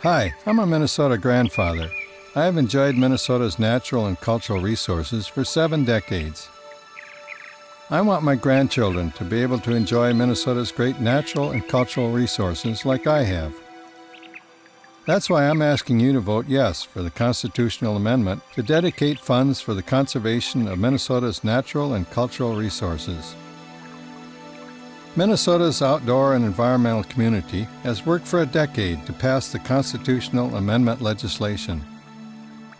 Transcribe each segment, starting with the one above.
Hi, I'm a Minnesota grandfather. I have enjoyed Minnesota's natural and cultural resources for 7 decades. I want my grandchildren to be able to enjoy Minnesota's great natural and cultural resources like I have. That's why I'm asking you to vote yes for the constitutional amendment to dedicate funds for the conservation of Minnesota's natural and cultural resources. Minnesota's outdoor and environmental community has worked for a decade to pass the constitutional amendment legislation.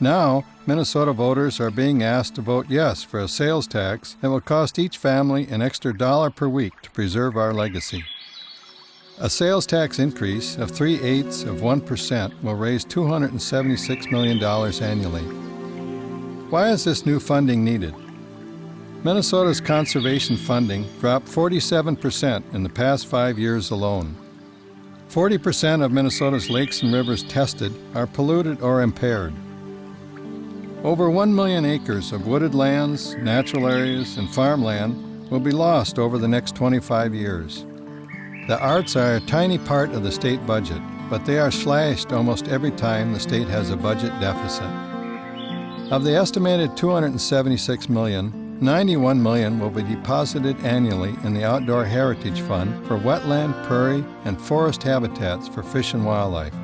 Now, Minnesota voters are being asked to vote yes for a sales tax that will cost each family an extra $1 per week to preserve our legacy. A sales tax increase of 0.3% will raise $276 million annually. Why is this new funding needed? Minnesota's conservation funding dropped 47% in the past 5 years alone. 40% of Minnesota's lakes and rivers tested are polluted or impaired. Over 1 million acres of wooded lands, natural areas, and farmland will be lost over the next 25 years. The arts are a tiny part of the state budget, but they are slashed almost every time the state has a budget deficit. Of the estimated $276 million, $91 million will be deposited annually in the Outdoor Heritage Fund for wetland, prairie, and forest habitats for fish and wildlife.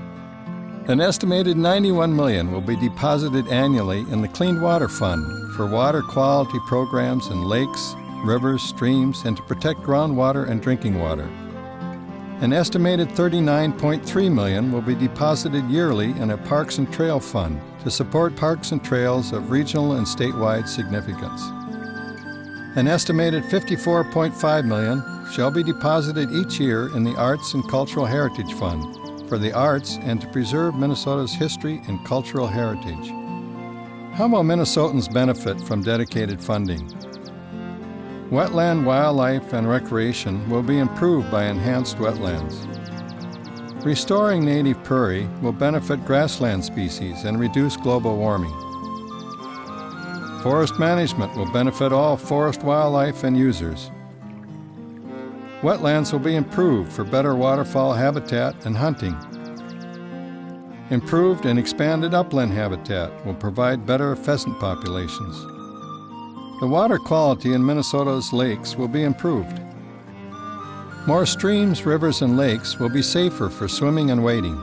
An estimated $91 million will be deposited annually in the Clean Water Fund for water quality programs in lakes, rivers, streams, and to protect groundwater and drinking water. An estimated $39.3 million will be deposited yearly in a Parks and Trail Fund to support parks and trails of regional and statewide significance. An estimated $54.5 million shall be deposited each year in the Arts and Cultural Heritage Fund for the arts and to preserve Minnesota's history and cultural heritage. How will Minnesotans benefit from dedicated funding? Wetland wildlife and recreation will be improved by enhanced wetlands. Restoring native prairie will benefit grassland species and reduce global warming. Forest management will benefit all forest wildlife and users. Wetlands will be improved for better waterfowl habitat and hunting. Improved and expanded upland habitat will provide better pheasant populations. The water quality in Minnesota's lakes will be improved. More streams, rivers, and lakes will be safer for swimming and wading.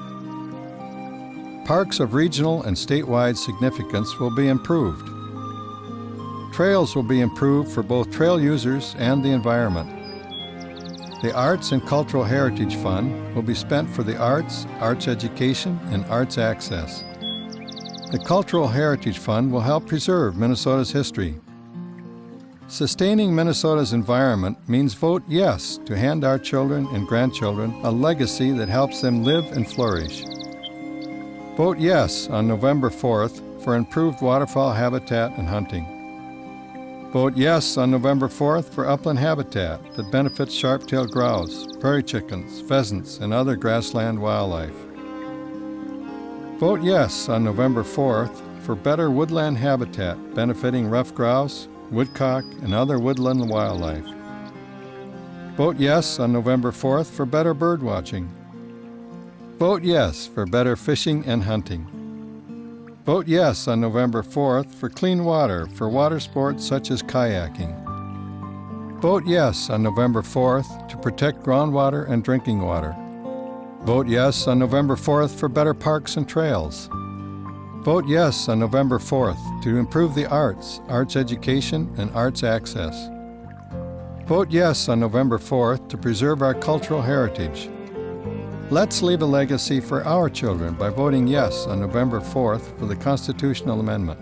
Parks of regional and statewide significance will be improved. Trails will be improved for both trail users and the environment. The Arts and Cultural Heritage Fund will be spent for the arts, arts education, and arts access. The Cultural Heritage Fund will help preserve Minnesota's history. Sustaining Minnesota's environment means vote yes to hand our children and grandchildren a legacy that helps them live and flourish. Vote yes on November 4th for improved waterfowl habitat and hunting. Vote yes on November 4th for upland habitat that benefits sharp-tailed grouse, prairie chickens, pheasants, and other grassland wildlife. Vote yes on November 4th for better woodland habitat benefiting ruffed grouse, woodcock, and other woodland wildlife. Vote yes on November 4th for better bird watching. Vote yes for better fishing and hunting. Vote yes on November 4th for clean water for water sports such as kayaking. Vote yes on November 4th to protect groundwater and drinking water. Vote yes on November 4th for better parks and trails. Vote yes on November 4th to improve the arts, arts education, and arts access. Vote yes on November 4th to preserve our cultural heritage. Let's leave a legacy for our children by voting yes on November 4th for the constitutional amendment.